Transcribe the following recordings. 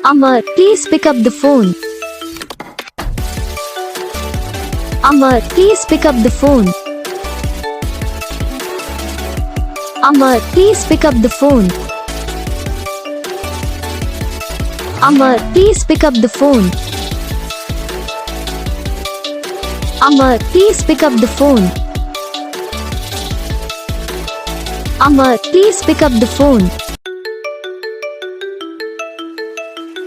Amar, please pick up the phone. Amar, please pick up the phone. Amar, please pick up the phone. Amar, please pick up the phone. Amar, please pick up the phone. Amar, please pick up the phone.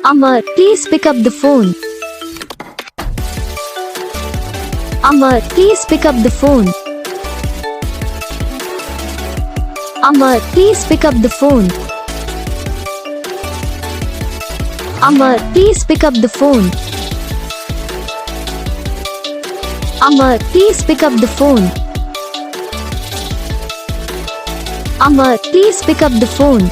Amar, please pick up the phone. Amar, please pick up the phone. Amar, please pick up the phone. Amar, please pick up the phone. Amar, please pick up the phone. Amar, please pick up the phone.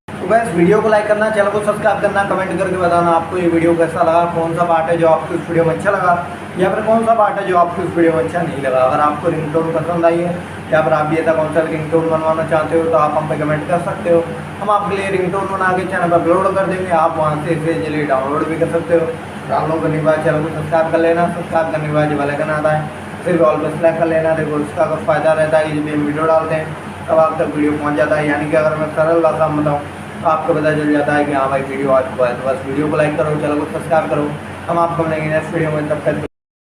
तो बस video को like करना, channel को subscribe करना, comment करके बताना आपको ये वीडियो कैसा लगा, कौन सा पार्ट है जो आपको इस वीडियो में अच्छा लगा या फिर कौन सा पार्ट है जो आपको इस वीडियो में अच्छा नहीं लगा। अगर आपको रिंगटोन पसंद आई है या फिर आप भी ऐसा कौन सा रिंगटोन बनवाना चाहते हो तो आप हम पे कमेंट कर सकते हो। हम आपके लिए रिंगटोन बना के चैनल पर अपलोड कर देंगे, आप वहाँ से इसे इजीली डाउनलोड भी कर सकते हो। डाउनलोड करने के बाद चैनल को सब्सक्राइब कर लेना, सब्सक्राइब करने के बाद जो बेल आइकन आता है फिर ऑल पर सेलेक्ट कर लेना। देखो इसका अगर फ़ायदा रहता है कि जब हम वीडियो डालते हैं तब आप तक वीडियो पहुँच जाता है। यानी कि अगर मैं सरल भाषा में बताऊँ तो आपको पता चल जाता है कि हाँ भाई वीडियो आ चुका है। तो बस वीडियो को लाइक करो, चैनल को सब्सक्राइब करो। हम आपको मिलेंगे नेक्स्ट वीडियो में, तब तक